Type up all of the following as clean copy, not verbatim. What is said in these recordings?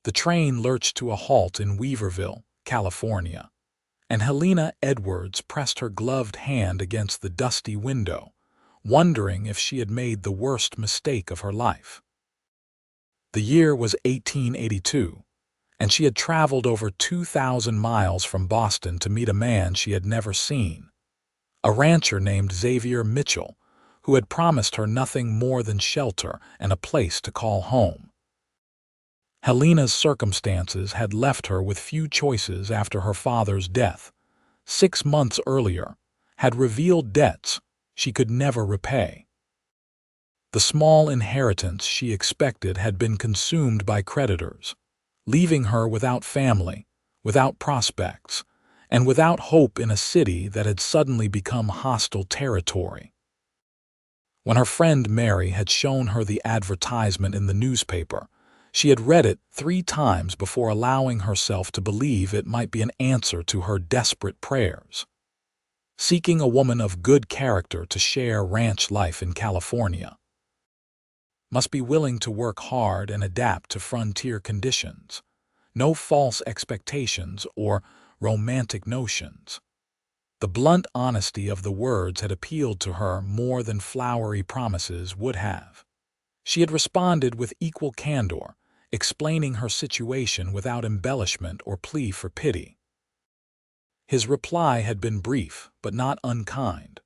The train lurched to a halt in Weaverville, California, and Helena Edwards pressed her gloved hand against the dusty window, wondering if she had made the worst mistake of her life. The year was 1882, and she had traveled over 2,000 miles from Boston to meet a man she had never seen, a rancher named Xavier Mitchell, who had promised her nothing more than shelter and a place to call home. Helena's circumstances had left her with few choices after her father's death. 6 months earlier, had revealed debts she could never repay. The small inheritance she expected had been consumed by creditors, leaving her without family, without prospects, and without hope in a city that had suddenly become hostile territory. When her friend Mary had shown her the advertisement in the newspaper, she had read it 3 times before allowing herself to believe it might be an answer to her desperate prayers. Seeking a woman of good character to share ranch life in California. Must be willing to work hard and adapt to frontier conditions. No false expectations or romantic notions. The blunt honesty of the words had appealed to her more than flowery promises would have. She had responded with equal candor, explaining her situation without embellishment or plea for pity. His reply had been brief but not unkind,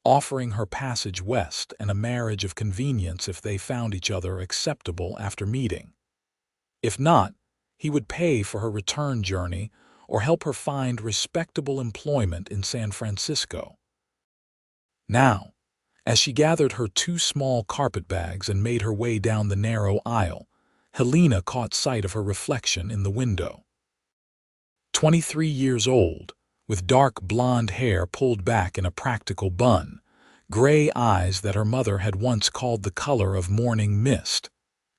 offering her passage west and a marriage of convenience if they found each other acceptable after meeting. If not, he would pay for her return journey or help her find respectable employment in San Francisco. Now, as she gathered her 2 small carpetbags and made her way down the narrow aisle, Helena caught sight of her reflection in the window. 23 years old, with dark blonde hair pulled back in a practical bun, gray eyes that her mother had once called the color of morning mist,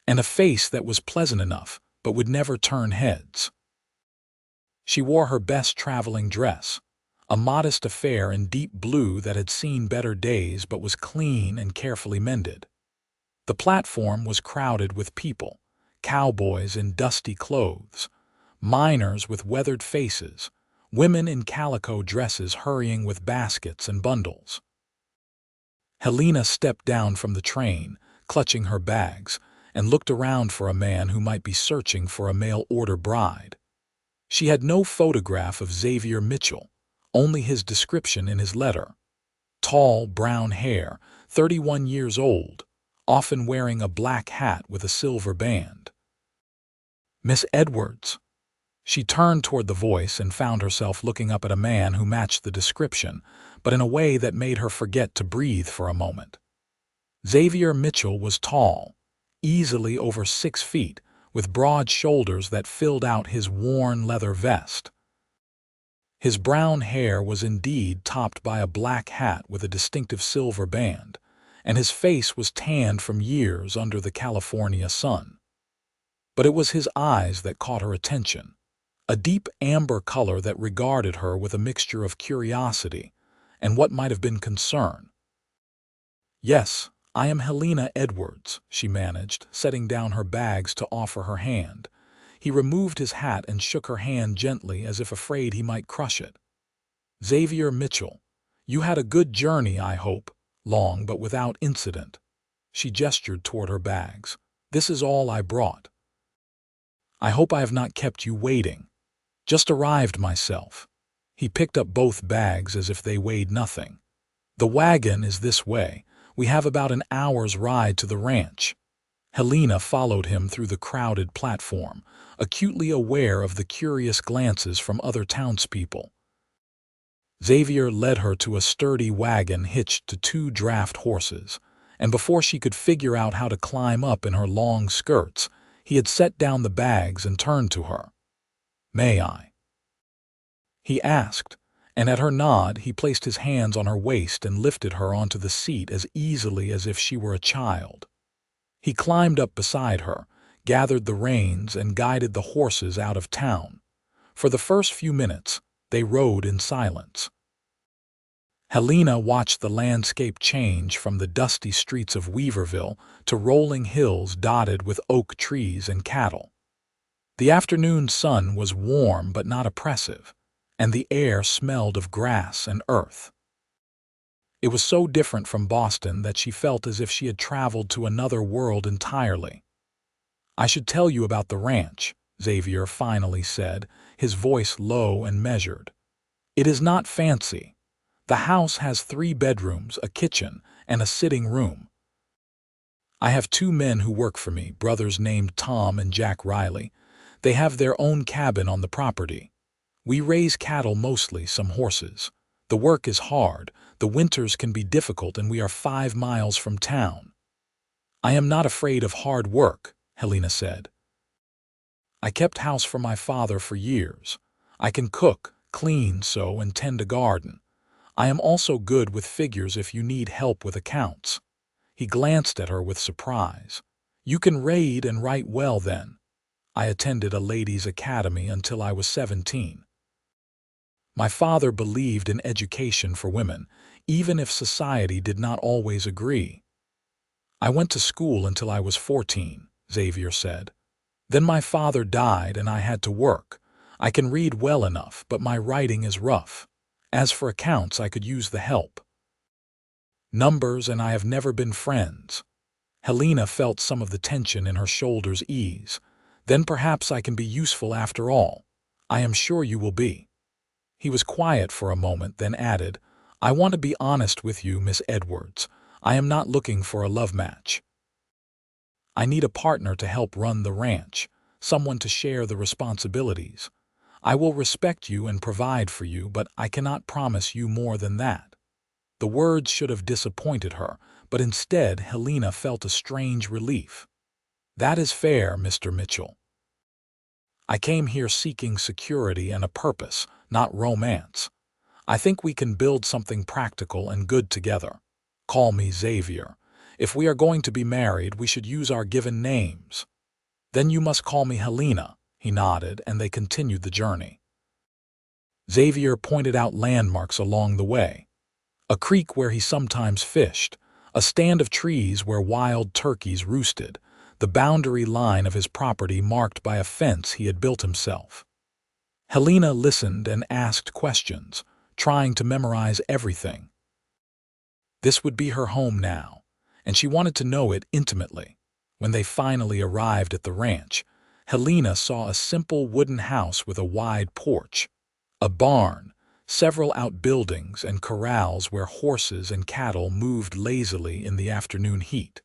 and a face that was pleasant enough but would never turn heads. She wore her best traveling dress, a modest affair in deep blue that had seen better days but was clean and carefully mended. The platform was crowded with people, cowboys in dusty clothes, miners with weathered faces, women in calico dresses hurrying with baskets and bundles. Helena stepped down from the train, clutching her bags, and looked around for a man who might be searching for a mail-order bride. She had no photograph of Xavier Mitchell, only his description in his letter. Tall, brown hair, 31 years old, often wearing a black hat with a silver band. "Miss Edwards." She turned toward the voice and found herself looking up at a man who matched the description, but in a way that made her forget to breathe for a moment. Xavier Mitchell was tall, easily over 6 feet, with broad shoulders that filled out his worn leather vest. His brown hair was indeed topped by a black hat with a distinctive silver band, and his face was tanned from years under the California sun. But it was his eyes that caught her attention, a deep amber color that regarded her with a mixture of curiosity and what might have been concern. "Yes, I am Helena Edwards," she managed, setting down her bags to offer her hand. He removed his hat and shook her hand gently as if afraid he might crush it. "Xavier Mitchell, you had a good journey, I hope, long but without incident." She gestured toward her bags. "This is all I brought." "I hope I have not kept you waiting. Just arrived myself." He picked up both bags as if they weighed nothing. "The wagon is this way. We have about an hour's ride to the ranch." Helena followed him through the crowded platform, acutely aware of the curious glances from other townspeople. Xavier led her to a sturdy wagon hitched to 2 draft horses, and before she could figure out how to climb up in her long skirts, he had set down the bags and turned to her. "May I?" he asked, and at her nod he placed his hands on her waist and lifted her onto the seat as easily as if she were a child. He climbed up beside her, gathered the reins, and guided the horses out of town. For the first few minutes, they rode in silence. Helena watched the landscape change from the dusty streets of Weaverville to rolling hills dotted with oak trees and cattle. The afternoon sun was warm but not oppressive, and the air smelled of grass and earth. It was so different from Boston that she felt as if she had traveled to another world entirely. "I should tell you about the ranch," Xavier finally said, his voice low and measured. "It is not fancy. The house has 3 bedrooms, a kitchen, and a sitting room. I have 2 men who work for me, brothers named Tom and Jack Riley. They have their own cabin on the property. We raise cattle mostly, some horses. The work is hard, the winters can be difficult, and we are 5 miles from town." "I am not afraid of hard work," Helena said. "I kept house for my father for years. I can cook, clean, sew, and tend a garden. I am also good with figures if you need help with accounts." He glanced at her with surprise. "You can read and write well, then." "I attended a ladies' academy until I was 17. My father believed in education for women, even if society did not always agree. "I went to school until I was 14, Xavier said. "Then my father died and I had to work. I can read well enough, but my writing is rough. As for accounts, I could use the help. Numbers and I have never been friends." Helena felt some of the tension in her shoulders ease. "Then perhaps I can be useful after all. I am sure you will be." He was quiet for a moment, then added, "I want to be honest with you, Miss Edwards. I am not looking for a love match. I need a partner to help run the ranch, someone to share the responsibilities. I will respect you and provide for you, but I cannot promise you more than that." The words should have disappointed her, but instead Helena felt a strange relief. "That is fair, Mr. Mitchell. I came here seeking security and a purpose, not romance. I think we can build something practical and good together. Call me Xavier. If we are going to be married, we should use our given names." "Then you must call me Helena," he nodded, and they continued the journey. Xavier pointed out landmarks along the way. A creek where he sometimes fished, a stand of trees where wild turkeys roosted, the boundary line of his property marked by a fence he had built himself. Helena listened and asked questions, trying to memorize everything. This would be her home now, and she wanted to know it intimately. When they finally arrived at the ranch, Helena saw a simple wooden house with a wide porch, a barn, several outbuildings, and corrals where horses and cattle moved lazily in the afternoon heat.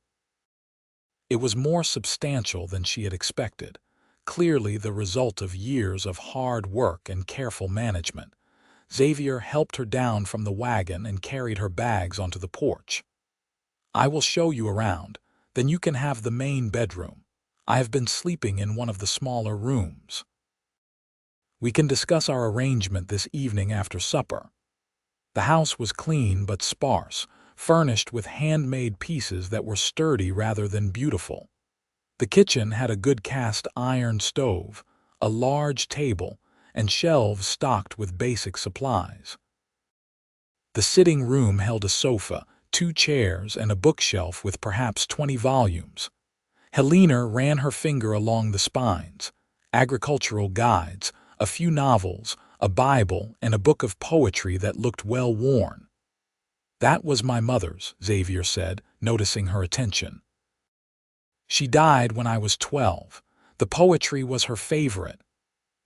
It was more substantial than she had expected, clearly the result of years of hard work and careful management. Xavier helped her down from the wagon and carried her bags onto the porch. "I will show you around, then you can have the main bedroom. I have been sleeping in one of the smaller rooms. We can discuss our arrangement this evening after supper." The house was clean but sparse, furnished with handmade pieces that were sturdy rather than beautiful. The kitchen had a good cast iron stove, a large table, and shelves stocked with basic supplies. The sitting room held a sofa, 2 chairs, and a bookshelf with perhaps 20 volumes. Helena ran her finger along the spines: agricultural guides, a few novels, a Bible, and a book of poetry that looked well worn. "That was my mother's," Xavier said, noticing her attention. "She died when I was 12. The poetry was her favorite.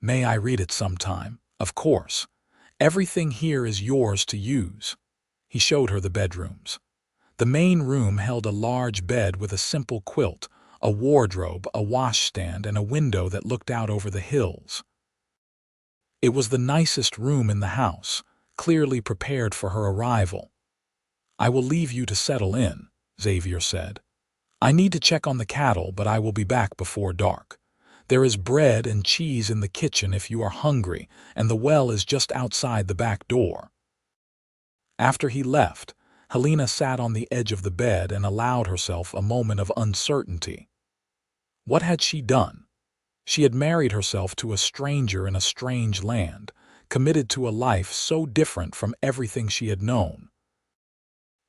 May I read it sometime?" "Of course. Everything here is yours to use." He showed her the bedrooms. The main room held a large bed with a simple quilt, a wardrobe, a washstand, and a window that looked out over the hills. It was the nicest room in the house, clearly prepared for her arrival. "I will leave you to settle in," Xavier said. "I need to check on the cattle, but I will be back before dark. There is bread and cheese in the kitchen if you are hungry, and the well is just outside the back door." After he left, Helena sat on the edge of the bed and allowed herself a moment of uncertainty. What had she done? She had married herself to a stranger in a strange land, committed to a life so different from everything she had known.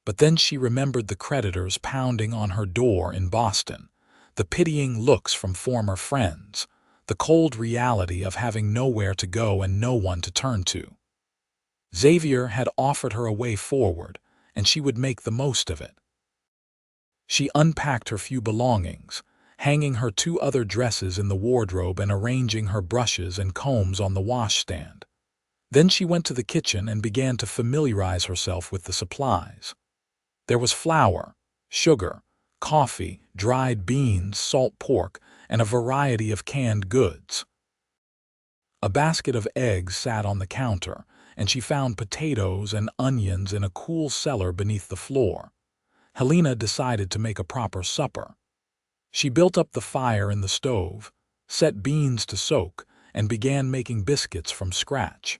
But then she remembered the creditors pounding on her door in Boston, the pitying looks from former friends, the cold reality of having nowhere to go and no one to turn to. Xavier had offered her a way forward, and she would make the most of it. She unpacked her few belongings, hanging her 2 other dresses in the wardrobe and arranging her brushes and combs on the washstand. Then she went to the kitchen and began to familiarize herself with the supplies. There was flour, sugar, coffee, dried beans, salt pork, and a variety of canned goods. A basket of eggs sat on the counter, and she found potatoes and onions in a cool cellar beneath the floor. Helena decided to make a proper supper. She built up the fire in the stove, set beans to soak, and began making biscuits from scratch.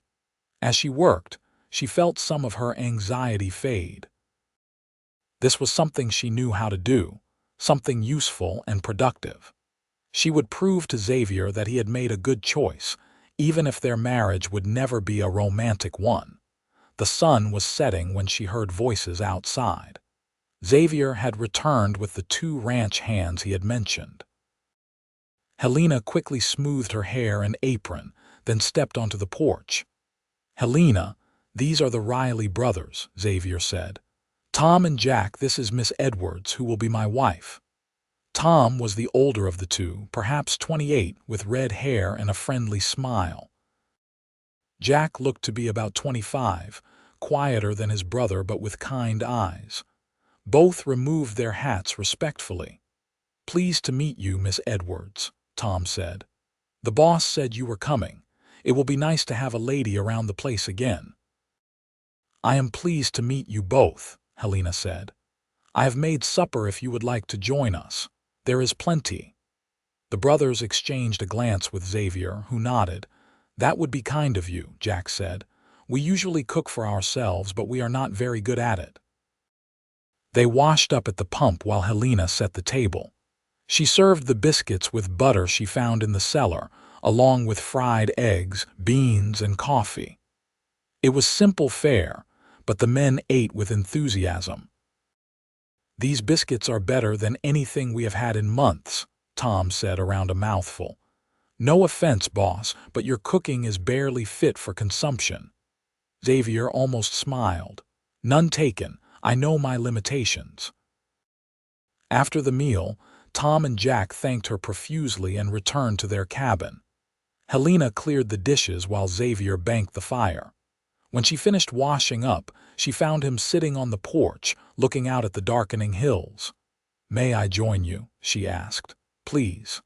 As she worked, she felt some of her anxiety fade. This was something she knew how to do, something useful and productive. She would prove to Xavier that he had made a good choice, even if their marriage would never be a romantic one. The sun was setting when she heard voices outside. Xavier had returned with the 2 ranch hands he had mentioned. Helena quickly smoothed her hair and apron, then stepped onto the porch. "Helena, these are the Riley brothers," Xavier said. "Tom and Jack, this is Miss Edwards, who will be my wife." Tom was the older of the 2, perhaps 28, with red hair and a friendly smile. Jack looked to be about 25, quieter than his brother but with kind eyes. Both removed their hats respectfully. "Pleased to meet you, Miss Edwards," Tom said. "The boss said you were coming. It will be nice to have a lady around the place again." "I am pleased to meet you both," Helena said. "I have made supper if you would like to join us. There is plenty." The brothers exchanged a glance with Xavier, who nodded. "That would be kind of you," Jack said. "We usually cook for ourselves, but we are not very good at it." They washed up at the pump while Helena set the table. She served the biscuits with butter she found in the cellar, along with fried eggs, beans, and coffee. It was simple fare, but the men ate with enthusiasm. "These biscuits are better than anything we have had in months," Tom said around a mouthful. "No offense, boss, but your cooking is barely fit for consumption." Xavier almost smiled. "None taken. I know my limitations." After the meal, Tom and Jack thanked her profusely and returned to their cabin. Helena cleared the dishes while Xavier banked the fire. When she finished washing up, she found him sitting on the porch, looking out at the darkening hills. "May I join you?" she asked. "Please."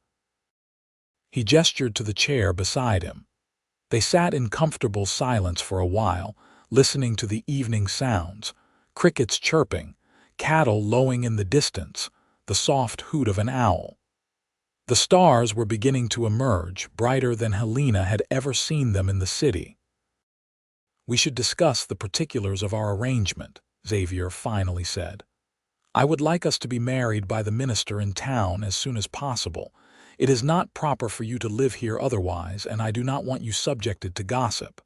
He gestured to the chair beside him. They sat in comfortable silence for a while, listening to the evening sounds, crickets chirping, cattle lowing in the distance, the soft hoot of an owl. The stars were beginning to emerge, brighter than Helena had ever seen them in the city. "We should discuss the particulars of our arrangement," Xavier finally said. "I would like us to be married by the minister in town as soon as possible. It is not proper for you to live here otherwise, and I do not want you subjected to gossip."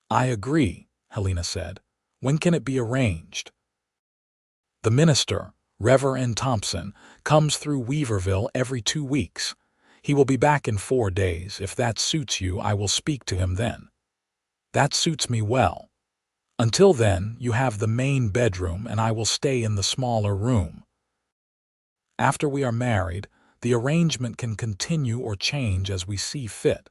"I agree," Helena said. "When can it be arranged?" "The minister, Reverend Thompson, comes through Weaverville every 2 weeks. He will be back in 4 days. If that suits you, I will speak to him then." "That suits me well. Until then, you have the main bedroom and I will stay in the smaller room. After we are married, the arrangement can continue or change as we see fit.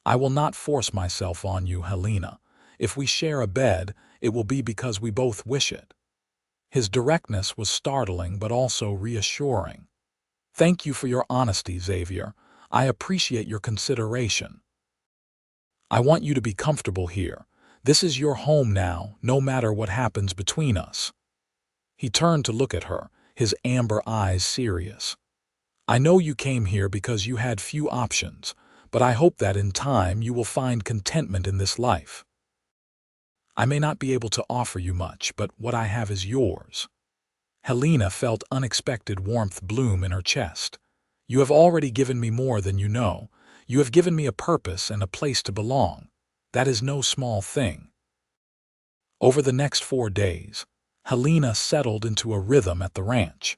I will not force myself on you, Helena. If we share a bed, it will be because we both wish it." His directness was startling but also reassuring. "Thank you for your honesty, Xavier. I appreciate your consideration. I want you to be comfortable here. This is your home now, no matter what happens between us." He turned to look at her, his amber eyes serious. "I know you came here because you had few options, but I hope that in time you will find contentment in this life. I may not be able to offer you much, but what I have is yours." Helena felt unexpected warmth bloom in her chest. "You have already given me more than you know. You have given me a purpose and a place to belong. That is no small thing." Over the next 4 days, Helena settled into a rhythm at the ranch.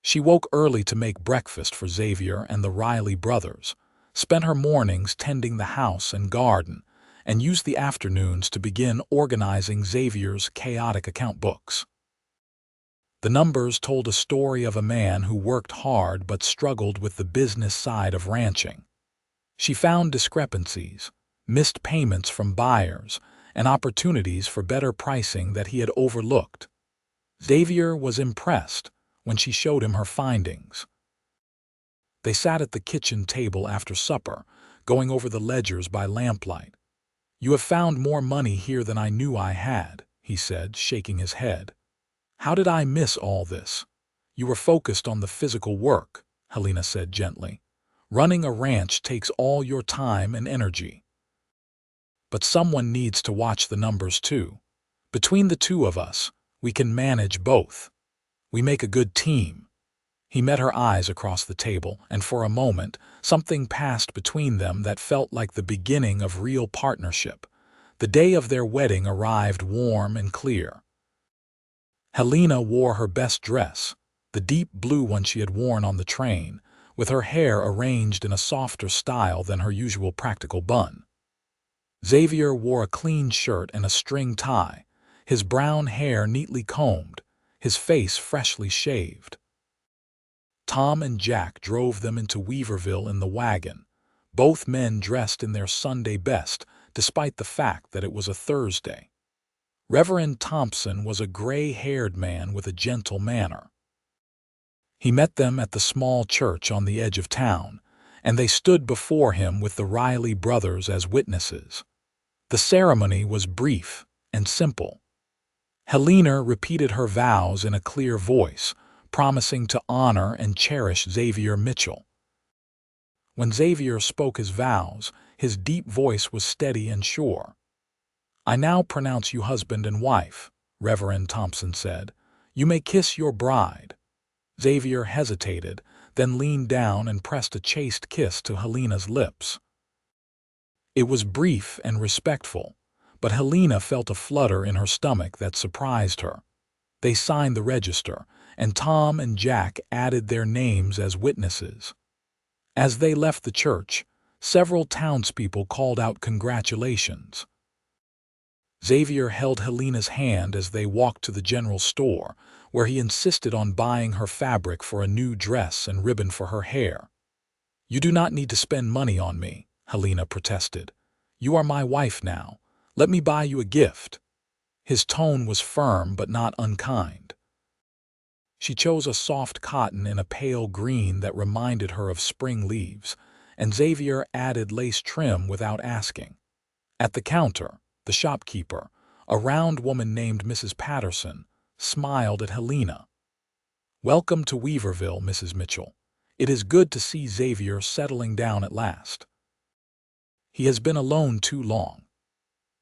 She woke early to make breakfast for Xavier and the Riley brothers, spent her mornings tending the house and garden, and used the afternoons to begin organizing Xavier's chaotic account books. The numbers told a story of a man who worked hard but struggled with the business side of ranching. She found discrepancies, missed payments from buyers, and opportunities for better pricing that he had overlooked. Xavier was impressed when she showed him her findings. They sat at the kitchen table after supper, going over the ledgers by lamplight. "You have found more money here than I knew I had," he said, shaking his head. "How did I miss all this?" "You were focused on the physical work," Helena said gently. "Running a ranch takes all your time and energy. But someone needs to watch the numbers too. Between the two of us, we can manage both. We make a good team." He met her eyes across the table, and for a moment, something passed between them that felt like the beginning of real partnership. The day of their wedding arrived warm and clear. Helena wore her best dress, the deep blue one she had worn on the train, with her hair arranged in a softer style than her usual practical bun. Xavier wore a clean shirt and a string tie, his brown hair neatly combed, his face freshly shaved. Tom and Jack drove them into Weaverville in the wagon, both men dressed in their Sunday best, despite the fact that it was a Thursday. Reverend Thompson was a gray-haired man with a gentle manner. He met them at the small church on the edge of town, and they stood before him with the Riley brothers as witnesses. The ceremony was brief and simple. Helena repeated her vows in a clear voice, promising to honor and cherish Xavier Mitchell. When Xavier spoke his vows, his deep voice was steady and sure. "I now pronounce you husband and wife," Reverend Thompson said. "You may kiss your bride." Xavier hesitated, then leaned down and pressed a chaste kiss to Helena's lips. It was brief and respectful, but Helena felt a flutter in her stomach that surprised her. They signed the register, and Tom and Jack added their names as witnesses. As they left the church, several townspeople called out congratulations. Xavier held Helena's hand as they walked to the general store, where he insisted on buying her fabric for a new dress and ribbon for her hair. "You do not need to spend money on me," Helena protested. "You are my wife now. Let me buy you a gift." His tone was firm but not unkind. She chose a soft cotton in a pale green that reminded her of spring leaves, and Xavier added lace trim without asking. At the counter, the shopkeeper, a round woman named Mrs. Patterson, smiled at Helena. "Welcome to Weaverville, Mrs. Mitchell. It is good to see Xavier settling down at last. He has been alone too long."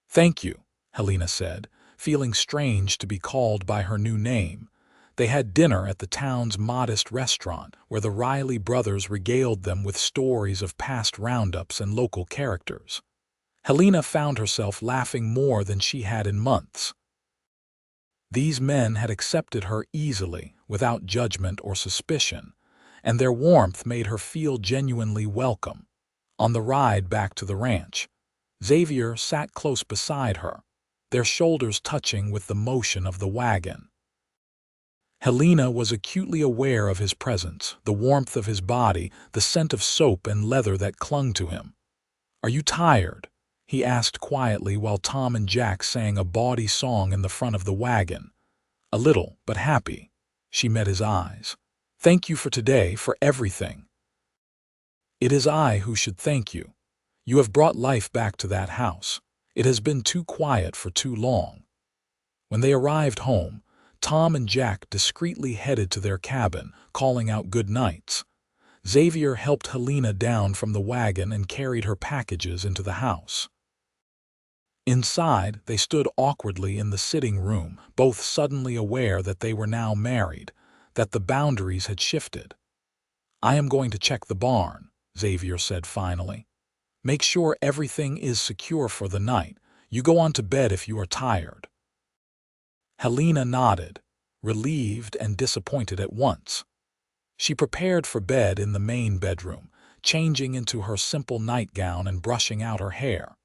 "Thank you," Helena said, feeling strange to be called by her new name. They had dinner at the town's modest restaurant, where the Riley brothers regaled them with stories of past roundups and local characters. Helena found herself laughing more than she had in months. These men had accepted her easily, without judgment or suspicion, and their warmth made her feel genuinely welcome. On the ride back to the ranch, Xavier sat close beside her, their shoulders touching with the motion of the wagon. Helena was acutely aware of his presence, the warmth of his body, the scent of soap and leather that clung to him. "Are you tired?" he asked quietly while Tom and Jack sang a bawdy song in the front of the wagon. "A little, but happy." She met his eyes. "Thank you for today, for everything." "It is I who should thank you. You have brought life back to that house. It has been too quiet for too long." When they arrived home, Tom and Jack discreetly headed to their cabin, calling out good nights. Xavier helped Helena down from the wagon and carried her packages into the house. Inside, they stood awkwardly in the sitting room, both suddenly aware that they were now married, that the boundaries had shifted. "I am going to check the barn," Xavier said finally. "Make sure everything is secure for the night. You go on to bed if you are tired." Helena nodded, relieved and disappointed at once. She prepared for bed in the main bedroom, changing into her simple nightgown and brushing out her hair.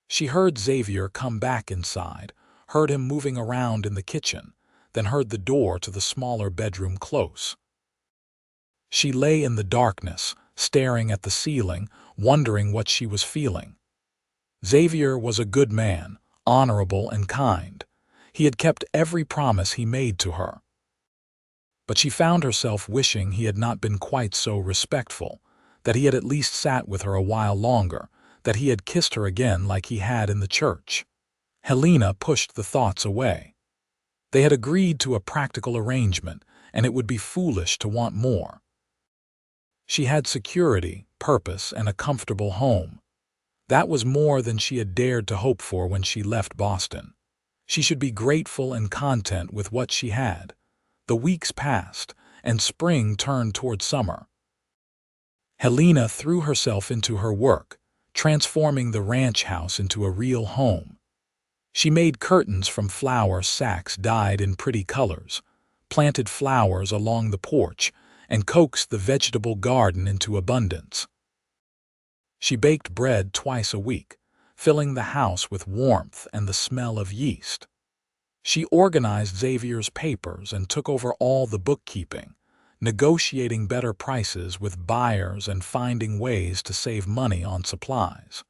She heard Xavier come back inside, heard him moving around in the kitchen, then heard the door to the smaller bedroom close. She lay in the darkness, staring at the ceiling, wondering what she was feeling. Xavier was a good man, honorable and kind. He had kept every promise he made to her. But she found herself wishing he had not been quite so respectful, that he had at least sat with her a while longer, that he had kissed her again like he had in the church. Helena pushed the thoughts away. They had agreed to a practical arrangement, and it would be foolish to want more. She had security, purpose, and a comfortable home. That was more than she had dared to hope for when she left Boston. She should be grateful and content with what she had. The weeks passed, and spring turned toward summer. Helena threw herself into her work, transforming the ranch house into a real home. She made curtains from flour sacks dyed in pretty colors, planted flowers along the porch, and coaxed the vegetable garden into abundance. She baked bread twice a week, filling the house with warmth and the smell of yeast. She organized Xavier's papers and took over all the bookkeeping, negotiating better prices with buyers and finding ways to save money on supplies.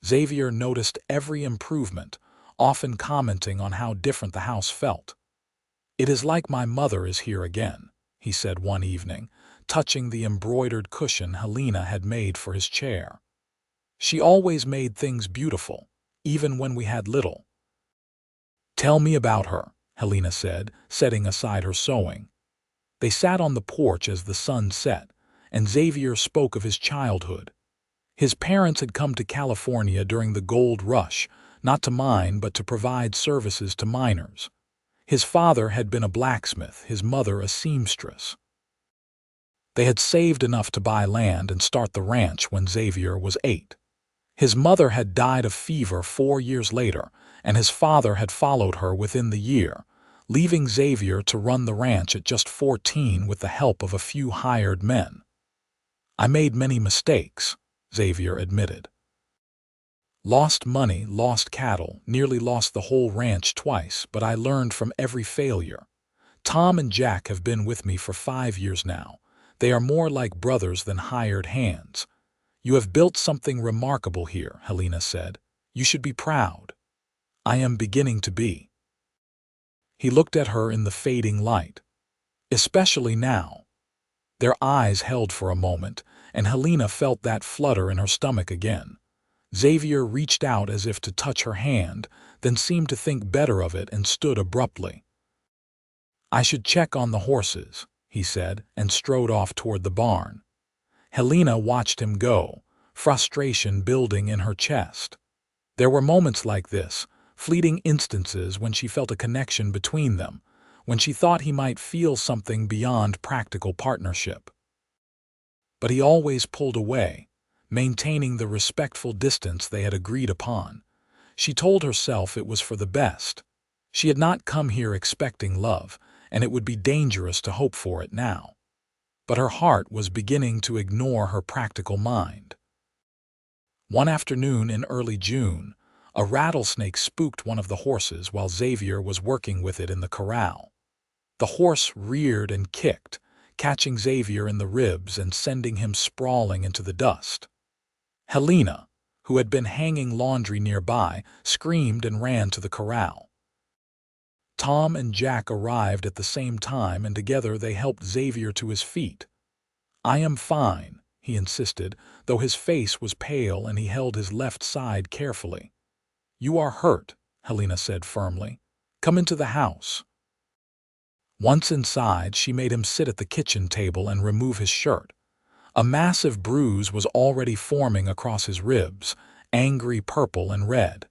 Xavier noticed every improvement, often commenting on how different the house felt. "It is like my mother is here again," he said one evening, touching the embroidered cushion Helena had made for his chair. "She always made things beautiful, even when we had little." "Tell me about her," Helena said, setting aside her sewing. They sat on the porch as the sun set, and Xavier spoke of his childhood. His parents had come to California during the gold rush, not to mine but to provide services to miners. His father had been a blacksmith, his mother a seamstress. They had saved enough to buy land and start the ranch when Xavier was 8. His mother had died of fever 4 years later, and his father had followed her within the year, leaving Xavier to run the ranch at just 14 with the help of a few hired men. "I made many mistakes," Xavier admitted. "Lost money, lost cattle, nearly lost the whole ranch twice, but I learned from every failure. Tom and Jack have been with me for 5 years now. They are more like brothers than hired hands. You have built something remarkable here," Helena said. "You should be proud." "I am beginning to be." He looked at her in the fading light. "Especially now." Their eyes held for a moment, and Helena felt that flutter in her stomach again. Xavier reached out as if to touch her hand, then seemed to think better of it and stood abruptly. "I should check on the horses," he said, and strode off toward the barn. Helena watched him go, frustration building in her chest. There were moments like this, fleeting instances when she felt a connection between them, when she thought he might feel something beyond practical partnership. But he always pulled away, maintaining the respectful distance they had agreed upon. She told herself it was for the best. She had not come here expecting love, and it would be dangerous to hope for it now. But her heart was beginning to ignore her practical mind. One afternoon in early June, a rattlesnake spooked one of the horses while Xavier was working with it in the corral. The horse reared and kicked, catching Xavier in the ribs and sending him sprawling into the dust. Helena, who had been hanging laundry nearby, screamed and ran to the corral. Tom and Jack arrived at the same time, and together they helped Xavier to his feet. "I am fine," he insisted, though his face was pale and he held his left side carefully. "You are hurt," Helena said firmly. "Come into the house." Once inside, she made him sit at the kitchen table and remove his shirt. A massive bruise was already forming across his ribs, angry purple and red.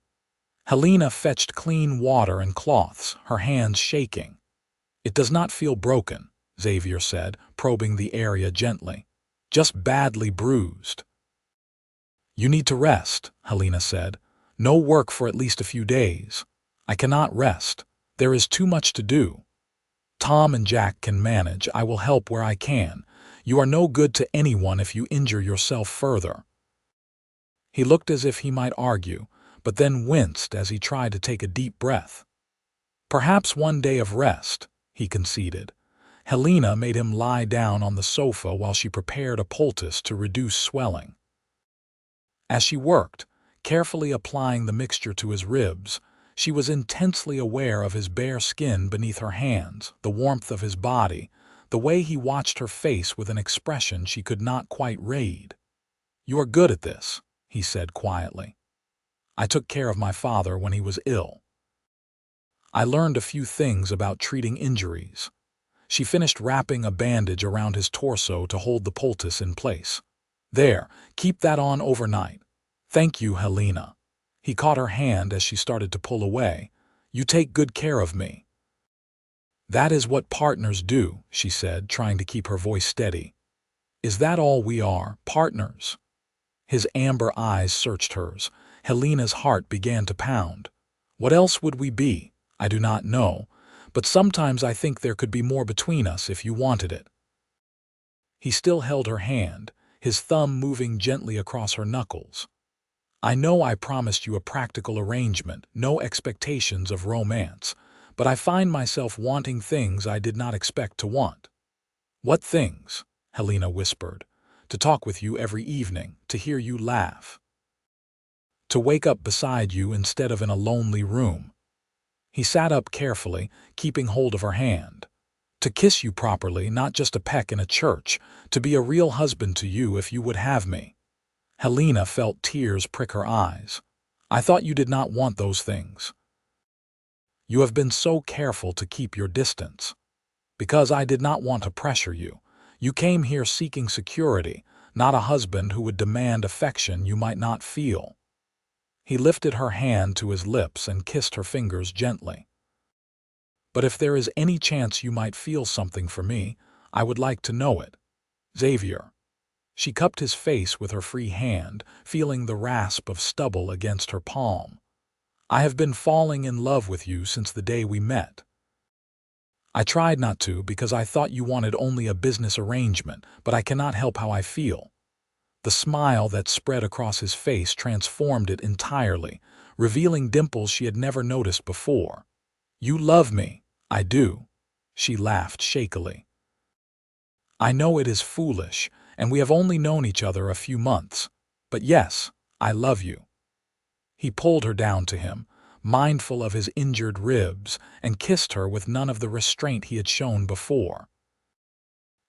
Helena fetched clean water and cloths, her hands shaking. "It does not feel broken," Xavier said, probing the area gently. "Just badly bruised." "You need to rest," Helena said. "No work for at least a few days." "I cannot rest. There is too much to do." "Tom and Jack can manage. I will help where I can. You are no good to anyone if you injure yourself further." He looked as if he might argue, but then winced as he tried to take a deep breath. "Perhaps one day of rest," he conceded. Helena made him lie down on the sofa while she prepared a poultice to reduce swelling. As she worked, carefully applying the mixture to his ribs, she was intensely aware of his bare skin beneath her hands, the warmth of his body, the way he watched her face with an expression she could not quite read. "You are good at this," he said quietly. "I took care of my father when he was ill. I learned a few things about treating injuries." She finished wrapping a bandage around his torso to hold the poultice in place. "There, keep that on overnight." "Thank you, Helena." He caught her hand as she started to pull away. "You take good care of me." "That is what partners do," she said, trying to keep her voice steady. "Is that all we are, partners?" His amber eyes searched hers. Helena's heart began to pound. "What else would we be? I do not know, but sometimes I think there could be more between us if you wanted it." He still held her hand, his thumb moving gently across her knuckles. "I know I promised you a practical arrangement, no expectations of romance, but I find myself wanting things I did not expect to want." "What things?" Helena whispered. "To talk with you every evening, to hear you laugh. To wake up beside you instead of in a lonely room." He sat up carefully, keeping hold of her hand. "To kiss you properly, not just a peck in a church, to be a real husband to you if you would have me." Helena felt tears prick her eyes. "I thought you did not want those things." "You have been so careful to keep your distance." "Because I did not want to pressure you. You came here seeking security, not a husband who would demand affection you might not feel." He lifted her hand to his lips and kissed her fingers gently. "But if there is any chance you might feel something for me, I would like to know it. Xavier." She cupped his face with her free hand, feeling the rasp of stubble against her palm. "I have been falling in love with you since the day we met. I tried not to because I thought you wanted only a business arrangement, but I cannot help how I feel." The smile that spread across his face transformed it entirely, revealing dimples she had never noticed before. "You love me." "I do." She laughed shakily. "I know it is foolish, and we have only known each other a few months. But yes, I love you." He pulled her down to him, mindful of his injured ribs, and kissed her with none of the restraint he had shown before.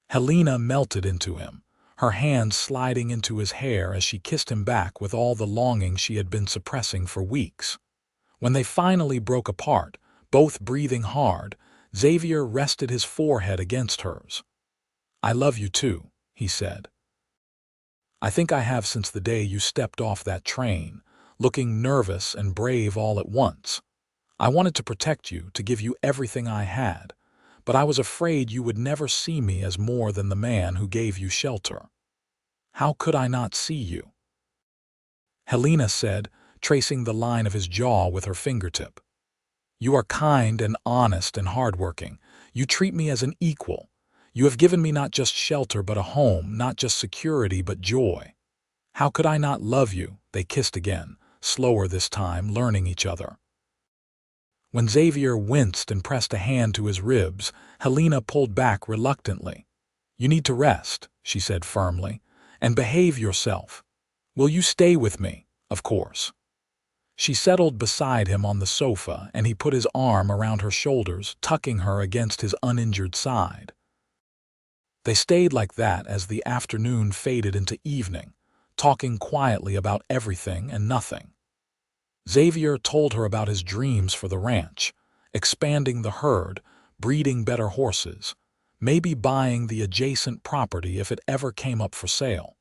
Helena melted into him, her hands sliding into his hair as she kissed him back with all the longing she had been suppressing for weeks. When they finally broke apart, both breathing hard, Xavier rested his forehead against hers. "I love you too," he said. "I think I have since the day you stepped off that train, looking nervous and brave all at once. I wanted to protect you, to give you everything I had, but I was afraid you would never see me as more than the man who gave you shelter." "How could I not see you?" Helena said, tracing the line of his jaw with her fingertip. "You are kind and honest and hardworking. You treat me as an equal. You have given me not just shelter but a home, not just security but joy. How could I not love you?" They kissed again, slower this time, learning each other. When Xavier winced and pressed a hand to his ribs, Helena pulled back reluctantly. "You need to rest," she said firmly, "and behave yourself. Will you stay with me?" "Of course." She settled beside him on the sofa, and he put his arm around her shoulders, tucking her against his uninjured side. They stayed like that as the afternoon faded into evening, talking quietly about everything and nothing. Xavier told her about his dreams for the ranch, expanding the herd, breeding better horses, maybe buying the adjacent property if it ever came up for sale.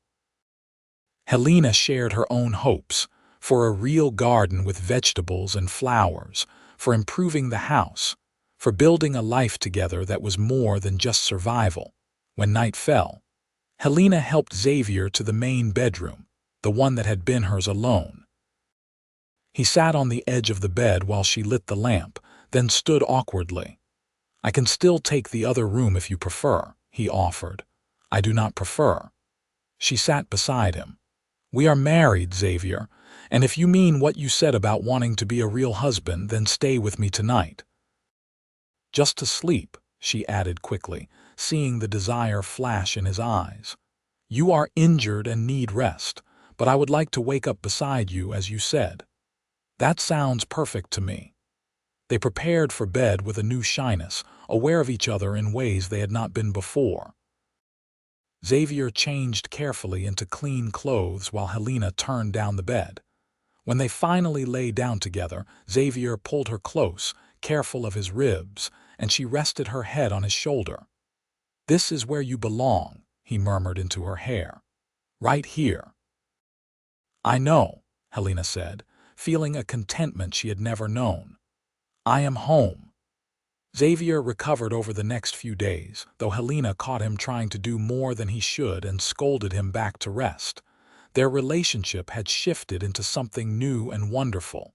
Helena shared her own hopes, for a real garden with vegetables and flowers, for improving the house, for building a life together that was more than just survival. When night fell, Helena helped Xavier to the main bedroom, the one that had been hers alone. He sat on the edge of the bed while she lit the lamp, then stood awkwardly. "I can still take the other room if you prefer," he offered. I do not prefer. She sat beside him. We are married, Xavier, and if you mean what you said about wanting to be a real husband, then stay with me tonight. Just to sleep, she added quickly, seeing the desire flash in his eyes. You are injured and need rest, but I would like to wake up beside you, as you said. That sounds perfect to me. They prepared for bed with a new shyness, aware of each other in ways they had not been before. Xavier changed carefully into clean clothes while Helena turned down the bed. When they finally lay down together, Xavier pulled her close, careful of his ribs, and she rested her head on his shoulder. This is where you belong, he murmured into her hair. Right here. I know, Helena said, feeling a contentment she had never known. I am home. Xavier recovered over the next few days, though Helena caught him trying to do more than he should and scolded him back to rest. Their relationship had shifted into something new and wonderful.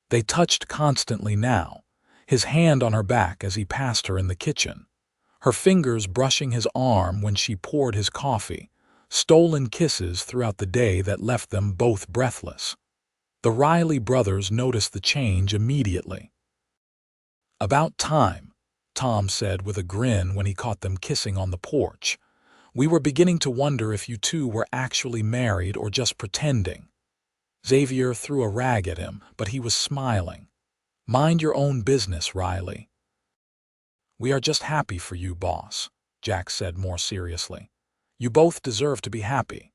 They touched constantly now, his hand on her back as he passed her in the kitchen, her fingers brushing his arm when she poured his coffee, stolen kisses throughout the day that left them both breathless. The Riley brothers noticed the change immediately. About time, Tom said with a grin when he caught them kissing on the porch. We were beginning to wonder if you two were actually married or just pretending. Xavier threw a rag at him, but he was smiling. Mind your own business, Riley. We are just happy for you, boss, Jack said more seriously. You both deserve to be happy.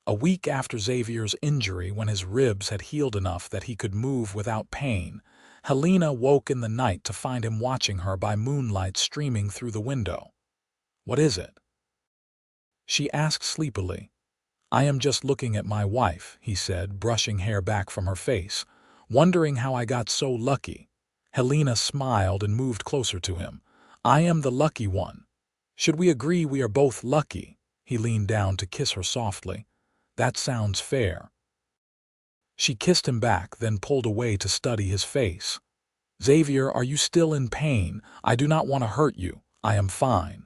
A week after Xavier's injury, when his ribs had healed enough that he could move without pain, Helena woke in the night to find him watching her by moonlight streaming through the window. What is it? She asked sleepily. I am just looking at my wife, he said, brushing hair back from her face, wondering how I got so lucky. Helena smiled and moved closer to him. I am the lucky one. Should we agree we are both lucky? He leaned down to kiss her softly. That sounds fair. She kissed him back, then pulled away to study his face. Xavier, are you still in pain? I do not want to hurt you. I am fine.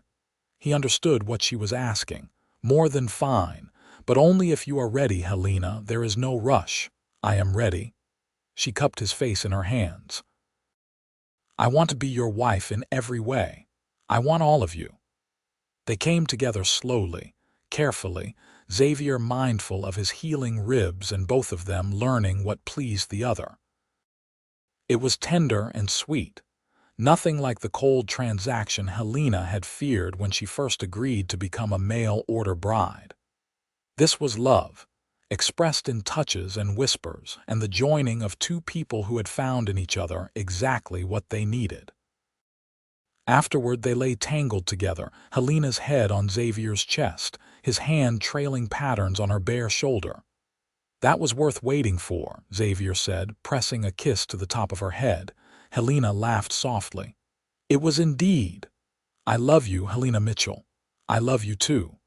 He understood what she was asking. More than fine. But only if you are ready, Helena. There is no rush. I am ready. She cupped his face in her hands. I want to be your wife in every way. I want all of you. They came together slowly, carefully, Xavier mindful of his healing ribs and both of them learning what pleased the other. It was tender and sweet, nothing like the cold transaction Helena had feared when she first agreed to become a mail-order bride. This was love, expressed in touches and whispers, and the joining of two people who had found in each other exactly what they needed. Afterward, they lay tangled together, Helena's head on Xavier's chest, his hand trailing patterns on her bare shoulder. That was worth waiting for, Xavier said, pressing a kiss to the top of her head. Helena laughed softly. It was indeed. I love you, Helena Mitchell. I love you too.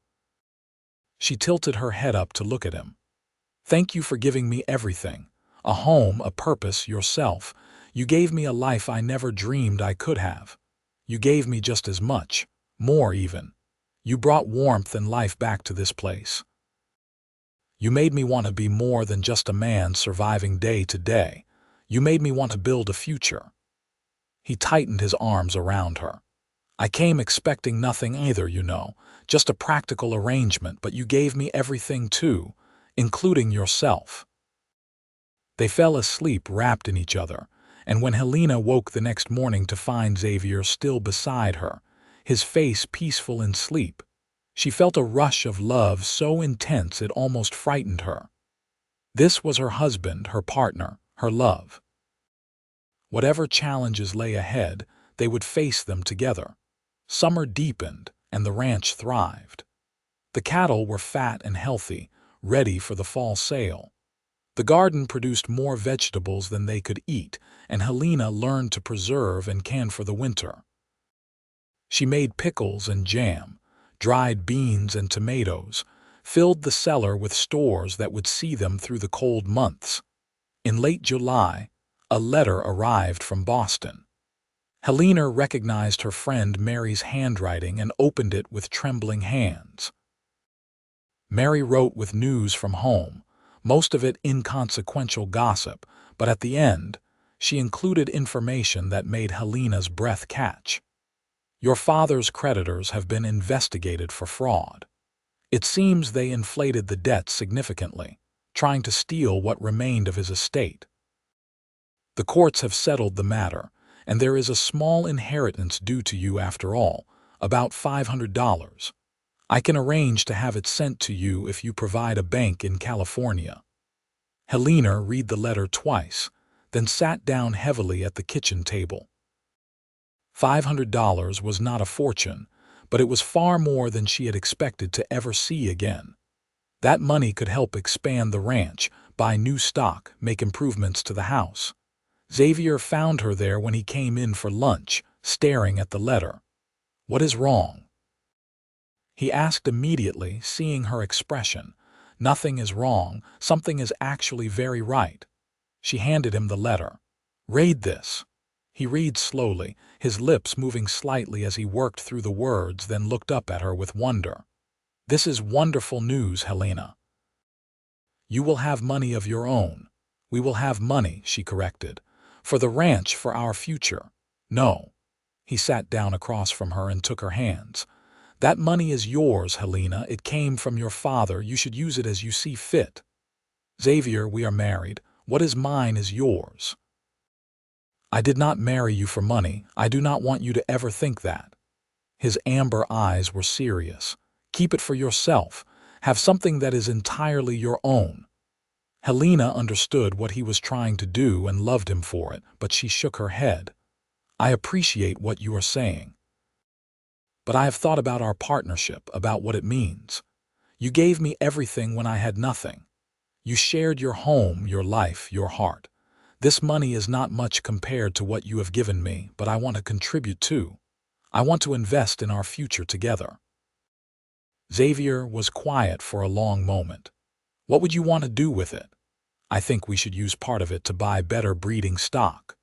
She tilted her head up to look at him. Thank you for giving me everything. A home, a purpose, yourself. You gave me a life I never dreamed I could have. You gave me just as much, more even. You brought warmth and life back to this place. You made me want to be more than just a man surviving day to day. You made me want to build a future. He tightened his arms around her. I came expecting nothing either, you know, just a practical arrangement, but you gave me everything too, including yourself. They fell asleep wrapped in each other, and when Helena woke the next morning to find Xavier still beside her, his face peaceful in sleep, she felt a rush of love so intense it almost frightened her. This was her husband, her partner, her love. Whatever challenges lay ahead, they would face them together. Summer deepened, and the ranch thrived. The cattle were fat and healthy, ready for the fall sale. The garden produced more vegetables than they could eat, and Helena learned to preserve and can for the winter. She made pickles and jam, dried beans and tomatoes, filled the cellar with stores that would see them through the cold months. In late July, a letter arrived from Boston. Helena recognized her friend Mary's handwriting and opened it with trembling hands. Mary wrote with news from home, most of it inconsequential gossip, but at the end, she included information that made Helena's breath catch. Your father's creditors have been investigated for fraud. It seems they inflated the debt significantly, trying to steal what remained of his estate. The courts have settled the matter, and there is a small inheritance due to you after all, about $500. I can arrange to have it sent to you if you provide a bank in California. Helena read the letter twice, then sat down heavily at the kitchen table. $500 was not a fortune, but it was far more than she had expected to ever see again. That money could help expand the ranch, buy new stock, make improvements to the house. Xavier found her there when he came in for lunch, staring at the letter. "What is wrong?" he asked immediately, seeing her expression. "Nothing is wrong. Something is actually very right." She handed him the letter. "Read this." He read slowly, his lips moving slightly as he worked through the words, then looked up at her with wonder. "This is wonderful news, Helena. You will have money of your own." "We will have money," she corrected. "For the ranch, for our future." "No." He sat down across from her and took her hands. "That money is yours, Helena. It came from your father. You should use it as you see fit." "Xavier, we are married. What is mine is yours." "I did not marry you for money. I do not want you to ever think that." His amber eyes were serious. "Keep it for yourself. Have something that is entirely your own." Helena understood what he was trying to do and loved him for it, but she shook her head. "I appreciate what you are saying. But I have thought about our partnership, about what it means. You gave me everything when I had nothing. You shared your home, your life, your heart. This money is not much compared to what you have given me, but I want to contribute too. I want to invest in our future together." Xavier was quiet for a long moment. "What would you want to do with it?" "I think we should use part of it to buy better breeding stock.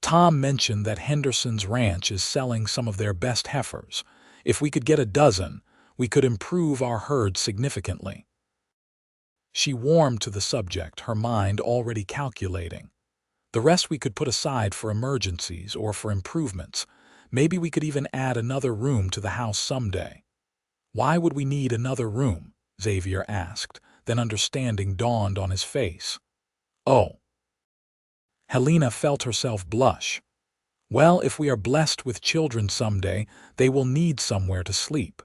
Tom mentioned that Henderson's ranch is selling some of their best heifers. If we could get a dozen, we could improve our herd significantly." She warmed to the subject, her mind already calculating. "The rest we could put aside for emergencies or for improvements. Maybe we could even add another room to the house someday." "Why would we need another room?" Xavier asked, then understanding dawned on his face. "Oh." Helena felt herself blush. "Well, if we are blessed with children someday, they will need somewhere to sleep."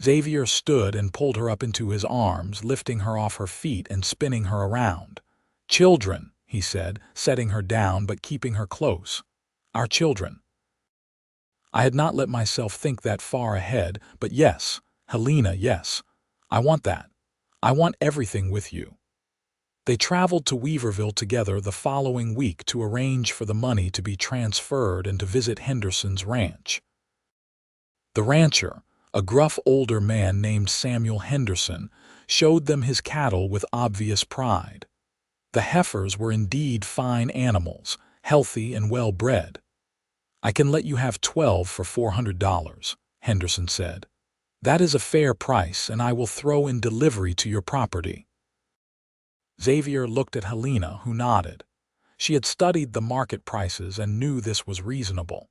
Xavier stood and pulled her up into his arms, lifting her off her feet and spinning her around. "Children," he said, setting her down but keeping her close. "Our children." I had not let myself think that far ahead, but yes, Helena, yes. I want that. I want everything with you. They traveled to Weaverville together the following week to arrange for the money to be transferred and to visit Henderson's ranch. The rancher, a gruff older man named Samuel Henderson, showed them his cattle with obvious pride. The heifers were indeed fine animals, healthy and well-bred. "I can let you have 12 for $400, Henderson said. "That is a fair price, and I will throw in delivery to your property." Xavier looked at Helena, who nodded. She had studied the market prices and knew this was reasonable.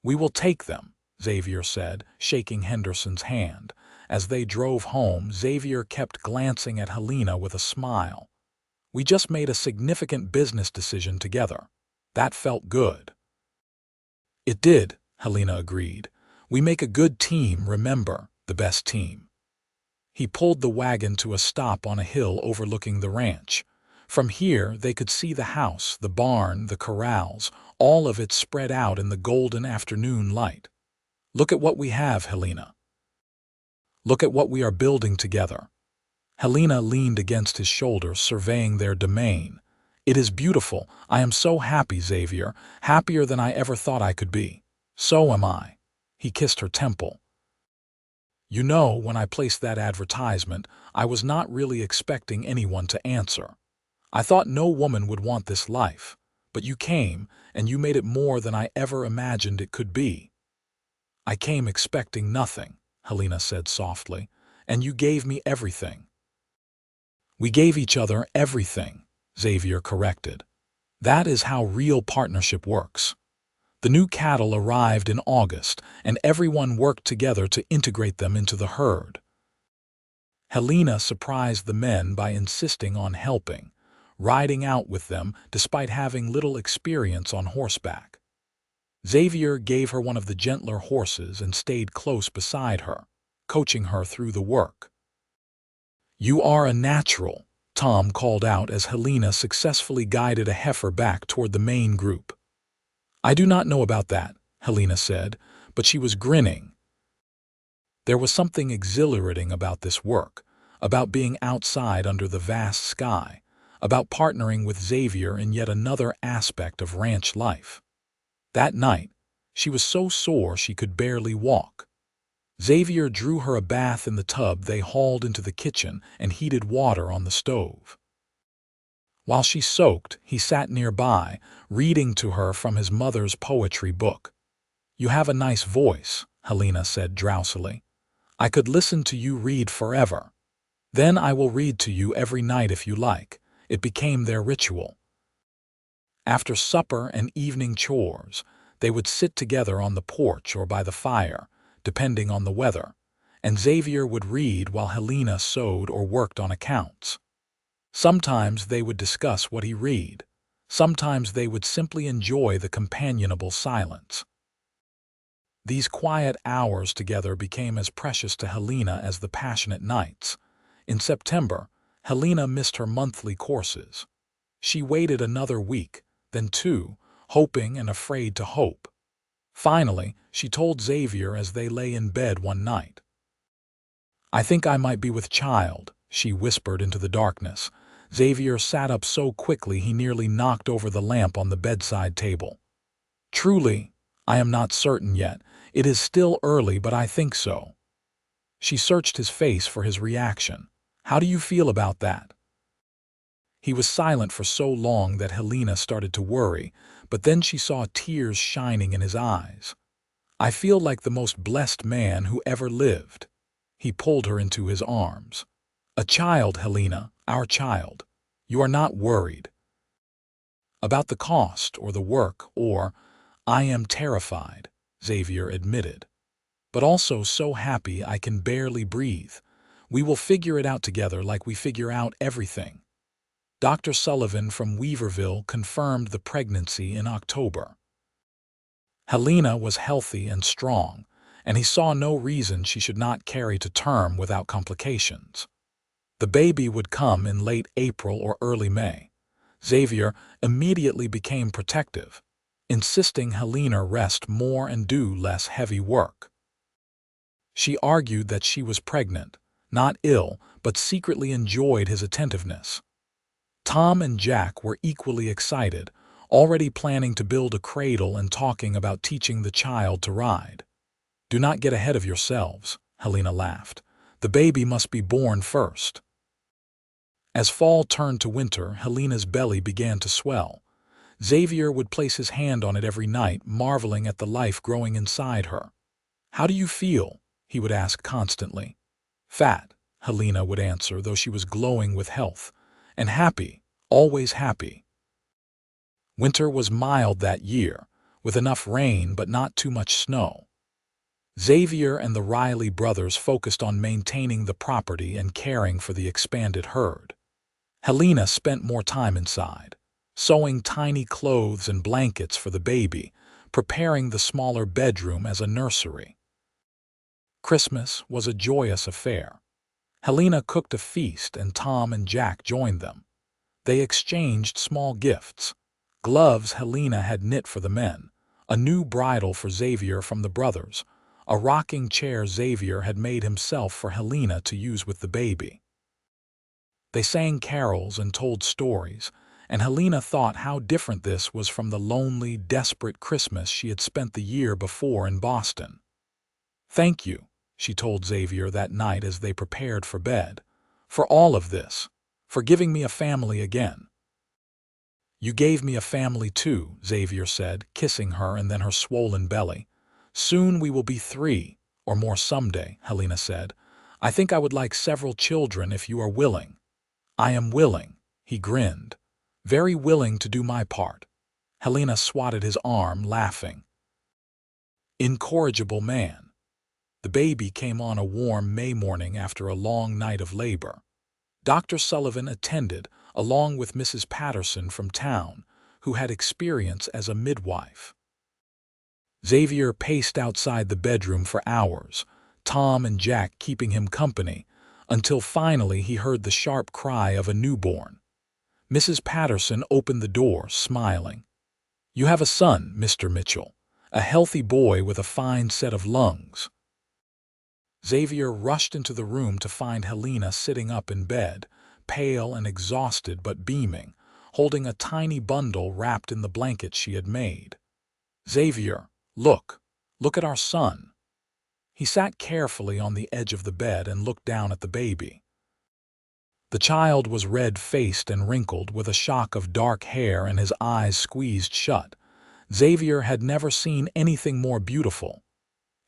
"We will take them," Xavier said, shaking Henderson's hand. As they drove home, Xavier kept glancing at Helena with a smile. "We just made a significant business decision together. That felt good." "It did," Helena agreed. "We make a good team, remember, the best team." He pulled the wagon to a stop on a hill overlooking the ranch. From here they could see the house, the barn, the corrals, all of it spread out in the golden afternoon light. "Look at what we have, Helena. Look at what we are building together." Helena leaned against his shoulder, surveying their domain. "It is beautiful. I am so happy, Xavier, happier than I ever thought I could be." "So am I." He kissed her temple. "You know, when I placed that advertisement, I was not really expecting anyone to answer. I thought no woman would want this life. But you came, and you made it more than I ever imagined it could be." "I came expecting nothing," Helena said softly, "and you gave me everything." "We gave each other everything," Xavier corrected. "That is how real partnership works." The new cattle arrived in August, and everyone worked together to integrate them into the herd. Helena surprised the men by insisting on helping, riding out with them despite having little experience on horseback. Xavier gave her one of the gentler horses and stayed close beside her, coaching her through the work. "You are a natural," Tom called out as Helena successfully guided a heifer back toward the main group. "I do not know about that," Helena said, but she was grinning. There was something exhilarating about this work, about being outside under the vast sky, about partnering with Xavier in yet another aspect of ranch life. That night, she was so sore she could barely walk. Xavier drew her a bath in the tub they hauled into the kitchen and heated water on the stove. While she soaked, he sat nearby, reading to her from his mother's poetry book. "You have a nice voice," Helena said drowsily. "I could listen to you read forever. Then I will read to you every night if you like." It became their ritual. After supper and evening chores, they would sit together on the porch or by the fire, depending on the weather, and Xavier would read while Helena sewed or worked on accounts. Sometimes they would discuss what he read. Sometimes they would simply enjoy the companionable silence. These quiet hours together became as precious to Helena as the passionate nights. In September, Helena missed her monthly courses. She waited another week, then 2, hoping and afraid to hope. Finally, she told Xavier as they lay in bed one night. "I think I might be with child," she whispered into the darkness. Xavier sat up so quickly he nearly knocked over the lamp on the bedside table. "Truly, I am not certain yet. It is still early, but I think so." She searched his face for his reaction. "How do you feel about that?" He was silent for so long that Helena started to worry, but then she saw tears shining in his eyes. "I feel like the most blessed man who ever lived." He pulled her into his arms. "A child, Helena, our child. You are not worried about the cost or the work or—" "I am terrified," Xavier admitted, "but also so happy I can barely breathe. We will figure it out together like we figure out everything." Dr. Sullivan from Weaverville confirmed the pregnancy in October. Helena was healthy and strong, and he saw no reason she should not carry to term without complications. The baby would come in late April or early May. Xavier immediately became protective, insisting Helena rest more and do less heavy work. She argued that she was pregnant, not ill, but secretly enjoyed his attentiveness. Tom and Jack were equally excited, already planning to build a cradle and talking about teaching the child to ride. "Do not get ahead of yourselves," Helena laughed. "The baby must be born first." As fall turned to winter, Helena's belly began to swell. Xavier would place his hand on it every night, marveling at the life growing inside her. "How do you feel?" he would ask constantly. "Fat," Helena would answer, though she was glowing with health. "And happy, always happy." Winter was mild that year, with enough rain but not too much snow. Xavier and the Riley brothers focused on maintaining the property and caring for the expanded herd. Helena spent more time inside, sewing tiny clothes and blankets for the baby, preparing the smaller bedroom as a nursery. Christmas was a joyous affair. Helena cooked a feast and Tom and Jack joined them. They exchanged small gifts: gloves Helena had knit for the men, a new bridle for Xavier from the brothers, a rocking chair Xavier had made himself for Helena to use with the baby. They sang carols and told stories, and Helena thought how different this was from the lonely, desperate Christmas she had spent the year before in Boston. "Thank you," she told Xavier that night as they prepared for bed, "for all of this, for giving me a family again." You gave me a family too, Xavier said, kissing her and then her swollen belly. Soon we will be 3, or more someday, Helena said. I think I would like several children if you are willing. I am willing, he grinned. Very willing to do my part. Helena swatted his arm, laughing. Incorrigible man. The baby came on a warm May morning after a long night of labor. Dr. Sullivan attended, along with Mrs. Patterson from town, who had experience as a midwife. Xavier paced outside the bedroom for hours, Tom and Jack keeping him company, until finally he heard the sharp cry of a newborn. Mrs. Patterson opened the door, smiling. You have a son, Mr. Mitchell, a healthy boy with a fine set of lungs. Xavier rushed into the room to find Helena sitting up in bed, pale and exhausted but beaming, holding a tiny bundle wrapped in the blanket she had made. Xavier, look at our son. He sat carefully on the edge of the bed and looked down at the baby. The child was red-faced and wrinkled, with a shock of dark hair and his eyes squeezed shut. Xavier had never seen anything more beautiful.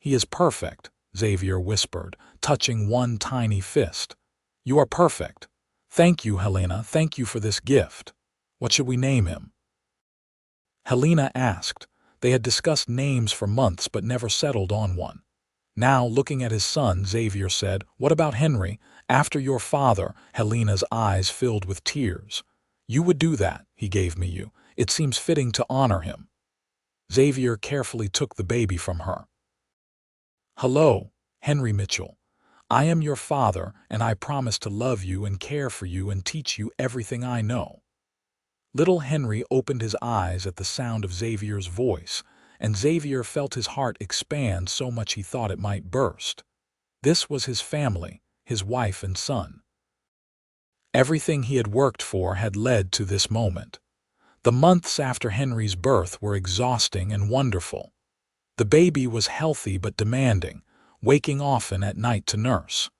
He is perfect, Xavier whispered, touching one tiny fist. You are perfect. Thank you, Helena, thank you for this gift. What should we name him? Helena asked. They had discussed names for months but never settled on one. Now, looking at his son, Xavier said, What about Henry? After your father, Helena's eyes filled with tears. You would do that, he gave me you. It seems fitting to honor him. Xavier carefully took the baby from her. Hello, Henry Mitchell. I am your father, and I promise to love you and care for you and teach you everything I know. Little Henry opened his eyes at the sound of Xavier's voice, and Xavier felt his heart expand so much he thought it might burst. This was his family, his wife and son. Everything he had worked for had led to this moment. The months after Henry's birth were exhausting and wonderful. The baby was healthy but demanding, waking often at night to nurse.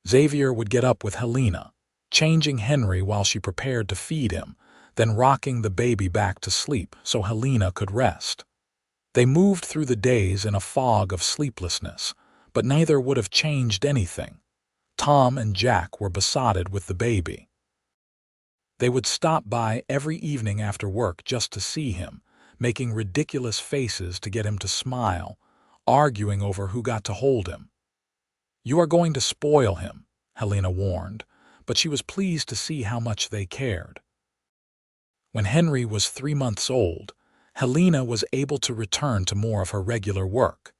Xavier would get up with Helena, changing Henry while she prepared to feed him, then rocking the baby back to sleep so Helena could rest. They moved through the days in a fog of sleeplessness, but neither would have changed anything. Tom and Jack were besotted with the baby. They would stop by every evening after work just to see him, making ridiculous faces to get him to smile, arguing over who got to hold him. You are going to spoil him, Helena warned, but she was pleased to see how much they cared. When Henry was 3 months old, Helena was able to return to more of her regular work.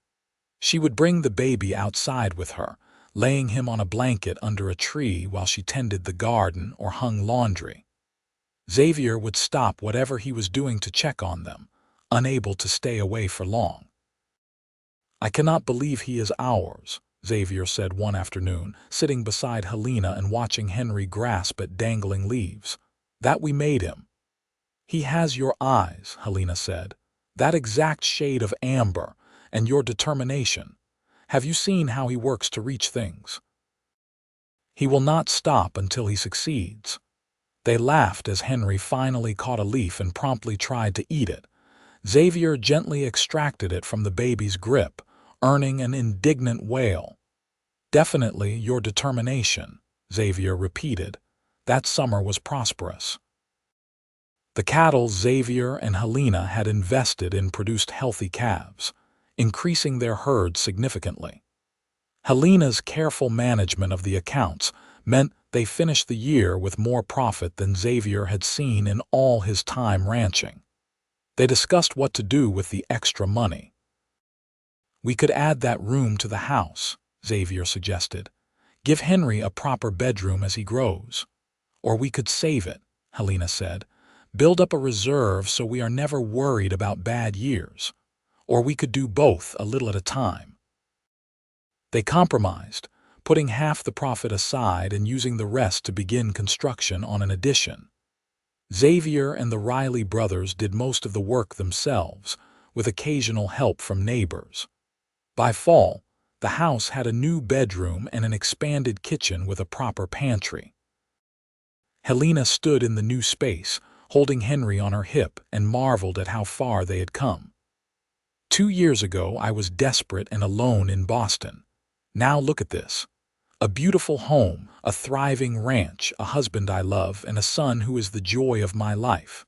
She would bring the baby outside with her, laying him on a blanket under a tree while she tended the garden or hung laundry. Xavier would stop whatever he was doing to check on them, unable to stay away for long. I cannot believe he is ours, Xavier said one afternoon, sitting beside Helena and watching Henry grasp at dangling leaves. That we made him. He has your eyes, Helena said, that exact shade of amber, and your determination. Have you seen how he works to reach things? He will not stop until he succeeds. They laughed as Henry finally caught a leaf and promptly tried to eat it. Xavier gently extracted it from the baby's grip, earning an indignant wail. Definitely your determination, Xavier repeated. That summer was prosperous. The cattle Xavier and Helena had invested in produced healthy calves, increasing their herd significantly. Helena's careful management of the accounts meant they finished the year with more profit than Xavier had seen in all his time ranching. They discussed what to do with the extra money. We could add that room to the house, Xavier suggested. Give Henry a proper bedroom as he grows. Or we could save it, Helena said. Build up a reserve so we are never worried about bad years. Or we could do both a little at a time. They compromised, putting half the profit aside and using the rest to begin construction on an addition. Xavier and the Riley brothers did most of the work themselves, with occasional help from neighbors. By fall, the house had a new bedroom and an expanded kitchen with a proper pantry. Helena stood in the new space, holding Henry on her hip, and marveled at how far they had come. 2 years ago, I was desperate and alone in Boston. Now look at this. A beautiful home, a thriving ranch, a husband I love, and a son who is the joy of my life."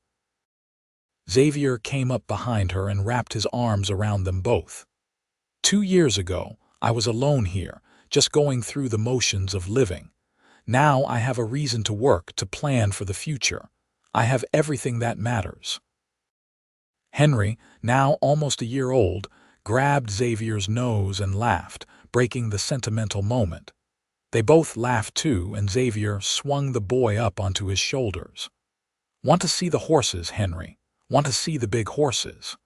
Xavier came up behind her and wrapped his arms around them both. "2 years ago, I was alone here, just going through the motions of living. Now I have a reason to work, to plan for the future. I have everything that matters." Henry, now almost a year old, grabbed Xavier's nose and laughed, breaking the sentimental moment. They both laughed too, and Xavier swung the boy up onto his shoulders. "Want to see the horses, Henry? Want to see the big horses?"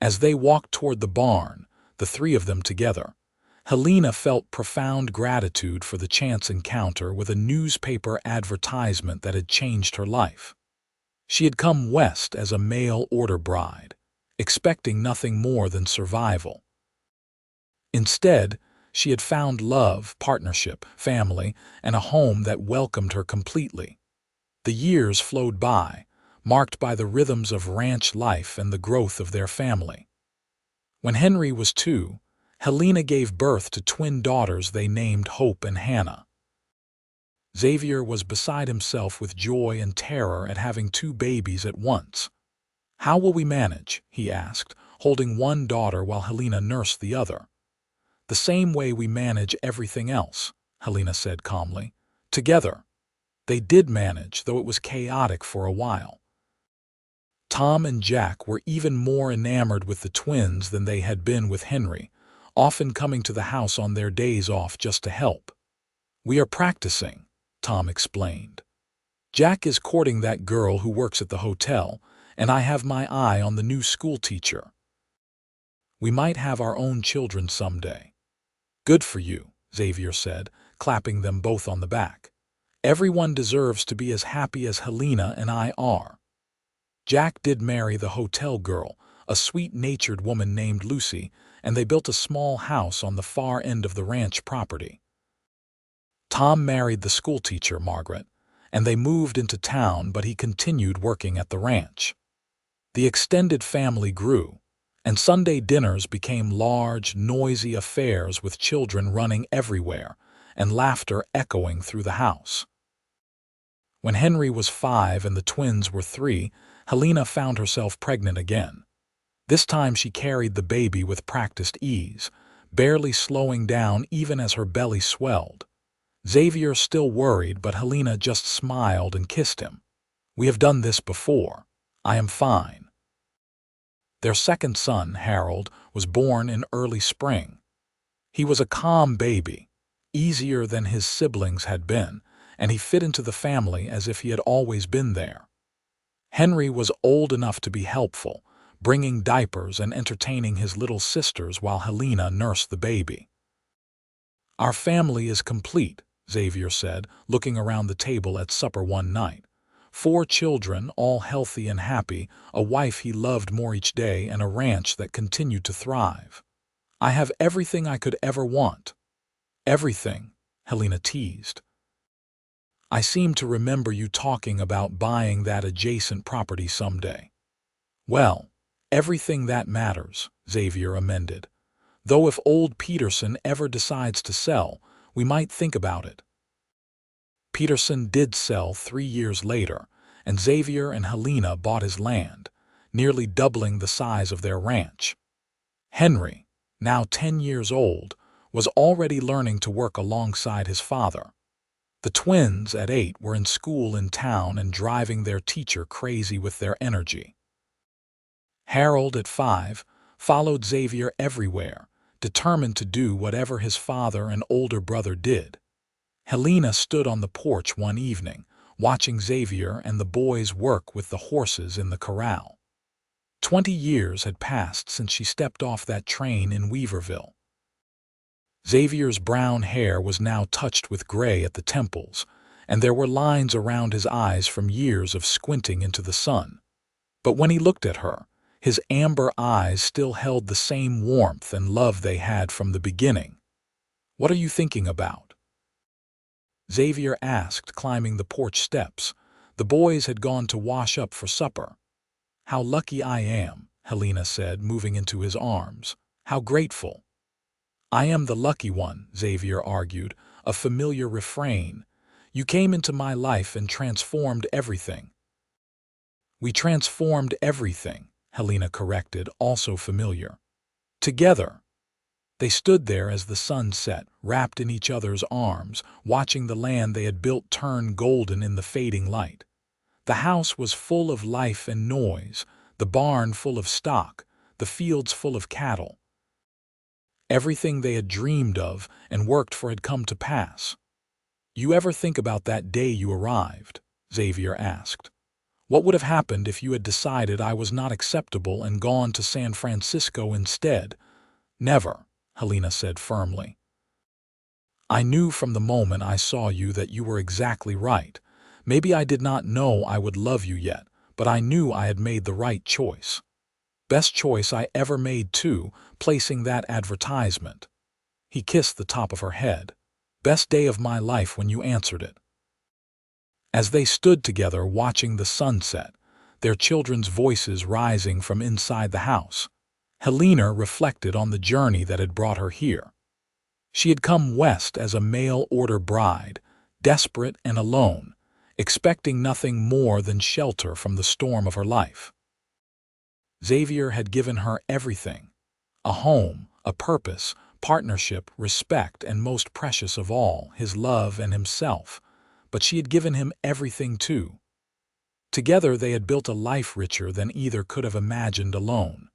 As they walked toward the barn, the three of them together, Helena felt profound gratitude for the chance encounter with a newspaper advertisement that had changed her life. She had come west as a mail-order bride, expecting nothing more than survival. Instead, she had found love, partnership, family, and a home that welcomed her completely. The years flowed by, marked by the rhythms of ranch life and the growth of their family. When Henry was 2, Helena gave birth to twin daughters they named Hope and Hannah. Xavier was beside himself with joy and terror at having 2 babies at once. "How will we manage?" he asked, holding one daughter while Helena nursed the other. "The same way we manage everything else," Helena said calmly. "Together." They did manage, though it was chaotic for a while. Tom and Jack were even more enamored with the twins than they had been with Henry, often coming to the house on their days off just to help. "We are practicing," Tom explained. "Jack is courting that girl who works at the hotel, and I have my eye on the new school teacher. We might have our own children someday." "Good for you," Xavier said, clapping them both on the back. "Everyone deserves to be as happy as Helena and I are." Jack did marry the hotel girl, a sweet-natured woman named Lucy, and they built a small house on the far end of the ranch property. Tom married the schoolteacher, Margaret, and they moved into town, but he continued working at the ranch. The extended family grew, and Sunday dinners became large, noisy affairs with children running everywhere and laughter echoing through the house. When Henry was 5 and the twins were 3, Helena found herself pregnant again. This time she carried the baby with practiced ease, barely slowing down even as her belly swelled. Xavier still worried, but Helena just smiled and kissed him. "We have done this before. I am fine." Their second son, Harold, was born in early spring. He was a calm baby, easier than his siblings had been, and he fit into the family as if he had always been there. Henry was old enough to be helpful, bringing diapers and entertaining his little sisters while Helena nursed the baby. "Our family is complete," Xavier said, looking around the table at supper one night. 4 children, all healthy and happy, a wife he loved more each day, and a ranch that continued to thrive. "I have everything I could ever want." "Everything," Helena teased. "I seem to remember you talking about buying that adjacent property someday." "Well, everything that matters," Xavier amended. "Though if old Peterson ever decides to sell, we might think about it." Peterson did sell 3 years later, and Xavier and Helena bought his land, nearly doubling the size of their ranch. Henry, now 10 years old, was already learning to work alongside his father. The twins, at 8, were in school in town and driving their teacher crazy with their energy. Harold, at 5, followed Xavier everywhere, determined to do whatever his father and older brother did. Helena stood on the porch one evening, watching Xavier and the boys work with the horses in the corral. 20 years had passed since she stepped off that train in Weaverville. Xavier's brown hair was now touched with gray at the temples, and there were lines around his eyes from years of squinting into the sun. But when he looked at her, his amber eyes still held the same warmth and love they had from the beginning. "What are you thinking about?" Xavier asked, climbing the porch steps, The boys had gone to wash up for supper. "How lucky I am," Helena said, moving into his arms. "How grateful." "I am the lucky one," Xavier argued, a familiar refrain. "You came into my life and transformed everything." "We transformed everything," Helena corrected, also familiar. "Together." They stood there as the sun set, wrapped in each other's arms, watching the land they had built turn golden in the fading light. The house was full of life and noise, the barn full of stock, the fields full of cattle. Everything they had dreamed of and worked for had come to pass. "You ever think about that day you arrived?" Xavier asked. "What would have happened if you had decided I was not acceptable and gone to San Francisco instead?" "Never," Helena said firmly. "I knew from the moment I saw you that you were exactly right. Maybe I did not know I would love you yet, but I knew I had made the right choice. Best choice I ever made, too, placing that advertisement." He kissed the top of her head. "Best day of my life when you answered it." As they stood together watching the sunset, their children's voices rising from inside the house, Helena reflected on the journey that had brought her here. She had come west as a mail-order bride, desperate and alone, expecting nothing more than shelter from the storm of her life. Xavier had given her everything: a home, a purpose, partnership, respect, and most precious of all, his love and himself. But she had given him everything too. Together they had built a life richer than either could have imagined alone.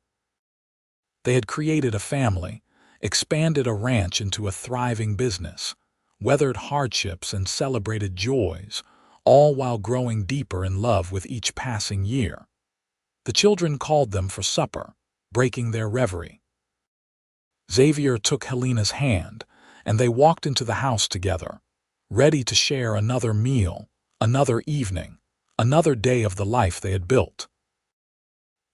They had created a family, expanded a ranch into a thriving business, weathered hardships and celebrated joys, all while growing deeper in love with each passing year. The children called them for supper, breaking their reverie. Xavier took Helena's hand, and they walked into the house together, ready to share another meal, another evening, another day of the life they had built.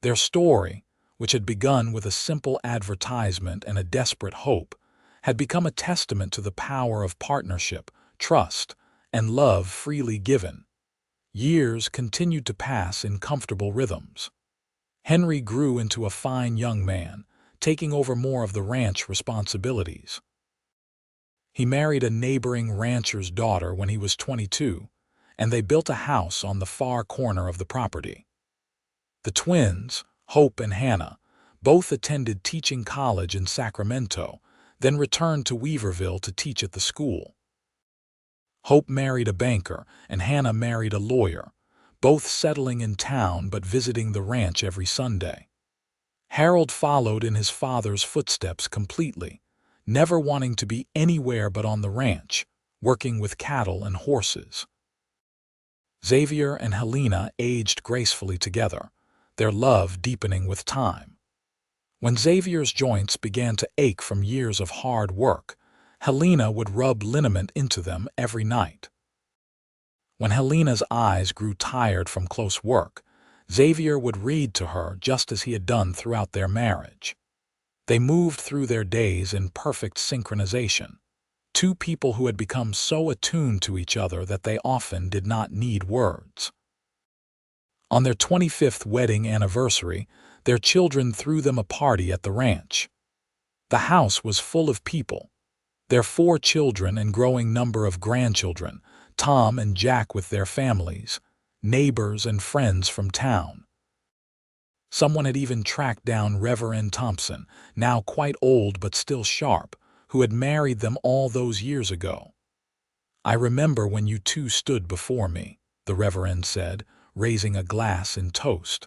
Their story, which had begun with a simple advertisement and a desperate hope, had become a testament to the power of partnership, trust, and love freely given. Years continued to pass in comfortable rhythms. Henry grew into a fine young man, taking over more of the ranch responsibilities. He married a neighboring rancher's daughter when he was 22, and they built a house on the far corner of the property. The twins, Hope and Hannah, both attended teaching college in Sacramento, then returned to Weaverville to teach at the school. Hope married a banker, and Hannah married a lawyer, both settling in town but visiting the ranch every Sunday. Harold followed in his father's footsteps completely, never wanting to be anywhere but on the ranch, working with cattle and horses. Xavier and Helena aged gracefully together, their love deepening with time. When Xavier's joints began to ache from years of hard work, Helena would rub liniment into them every night. When Helena's eyes grew tired from close work, Xavier would read to her just as he had done throughout their marriage. They moved through their days in perfect synchronization, two people who had become so attuned to each other that they often did not need words. On their 25th wedding anniversary, their children threw them a party at the ranch. The house was full of people, their 4 children and growing number of grandchildren, Tom and Jack with their families, neighbors and friends from town. Someone had even tracked down Reverend Thompson, now quite old but still sharp, who had married them all those years ago. "I remember when you two stood before me," the Reverend said, raising a glass in toast.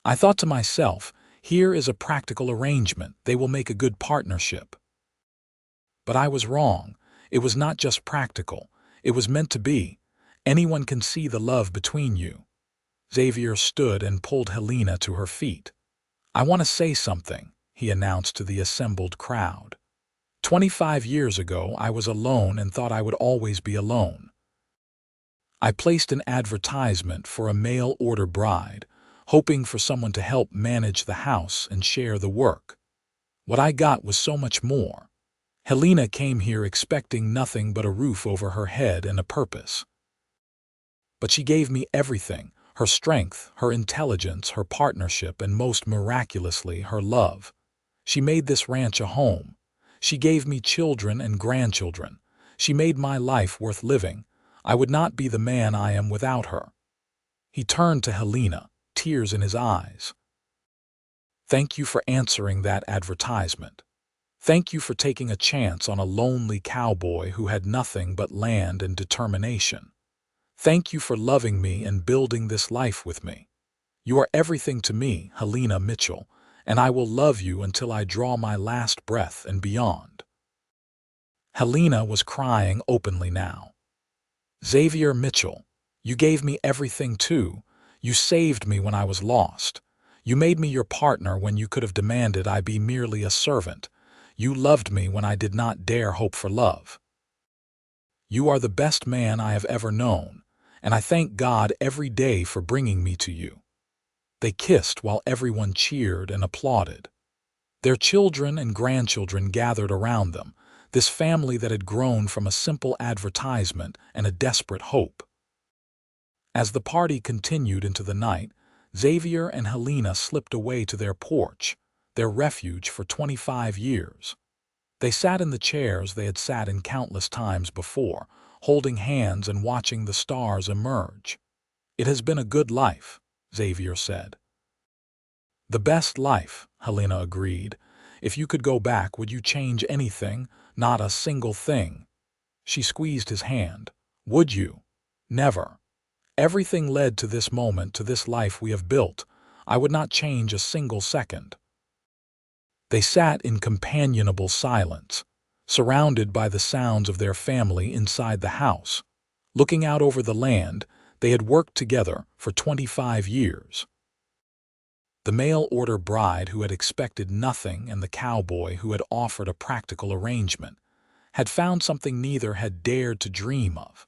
"I thought to myself, here is a practical arrangement, they will make a good partnership." But I was wrong. It was not just practical. It was meant to be. Anyone can see the love between you. Xavier stood and pulled Helena to her feet. "I want to say something," he announced to the assembled crowd. 25 years ago, I was alone and thought I would always be alone. I placed an advertisement for a mail-order bride, hoping for someone to help manage the house and share the work. What I got was so much more. Helena came here expecting nothing but a roof over her head and a purpose. But she gave me everything: her strength, her intelligence, her partnership, and most miraculously, her love. She made this ranch a home. She gave me children and grandchildren. She made my life worth living. I would not be the man I am without her." He turned to Helena, tears in his eyes. "Thank you for answering that advertisement. Thank you for taking a chance on a lonely cowboy who had nothing but land and determination. Thank you for loving me and building this life with me. You are everything to me, Helena Mitchell, and I will love you until I draw my last breath and beyond." Helena was crying openly now. "Xavier Mitchell, you gave me everything too. You saved me when I was lost. You made me your partner when you could have demanded I be merely a servant. You loved me when I did not dare hope for love. You are the best man I have ever known, and I thank God every day for bringing me to you." They kissed while everyone cheered and applauded. Their children and grandchildren gathered around them, this family that had grown from a simple advertisement and a desperate hope. As the party continued into the night, Xavier and Helena slipped away to their porch, their refuge for 25 years. They sat in the chairs they had sat in countless times before, holding hands and watching the stars emerge. "It has been a good life," Xavier said. "The best life," Helena agreed. "If you could go back, would you change anything? Not a single thing." She squeezed his hand. "Would you?" "Never. Everything led to this moment, to this life we have built. I would not change a single second." They sat in companionable silence, surrounded by the sounds of their family inside the house. Looking out over the land, they had worked together for 25 years. The mail-order bride who had expected nothing and the cowboy who had offered a practical arrangement had found something neither had dared to dream of.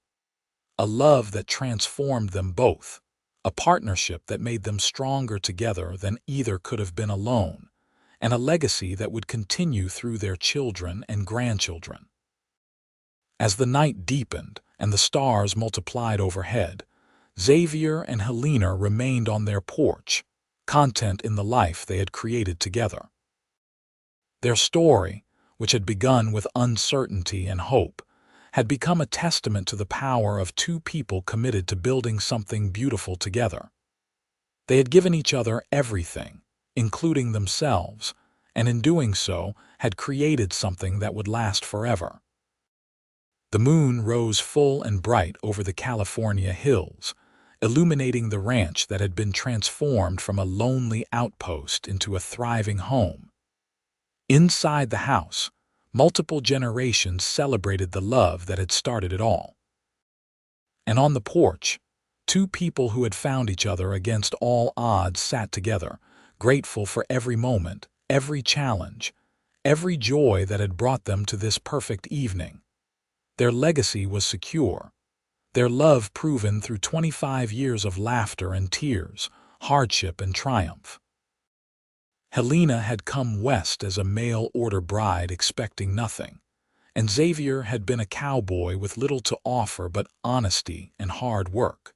A love that transformed them both, a partnership that made them stronger together than either could have been alone, and a legacy that would continue through their children and grandchildren. As the night deepened and the stars multiplied overhead, Xavier and Helena remained on their porch, content in the life they had created together. Their story, which had begun with uncertainty and hope, had become a testament to the power of two people committed to building something beautiful together. They had given each other everything, including themselves, and in doing so had created something that would last forever. The moon rose full and bright over the California hills, illuminating the ranch that had been transformed from a lonely outpost into a thriving home. Inside the house, multiple generations celebrated the love that had started it all. And on the porch, two people who had found each other against all odds sat together, grateful for every moment, every challenge, every joy that had brought them to this perfect evening. Their legacy was secure, their love proven through 25 years of laughter and tears, hardship and triumph. Helena had come west as a mail-order bride expecting nothing, and Xavier had been a cowboy with little to offer but honesty and hard work.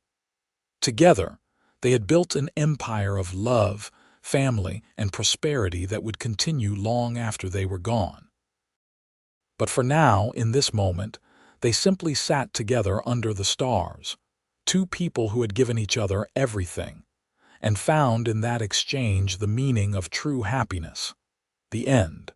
Together, they had built an empire of love, family, and prosperity that would continue long after they were gone. But for now, in this moment, they simply sat together under the stars, two people who had given each other everything, and found in that exchange the meaning of true happiness. The end.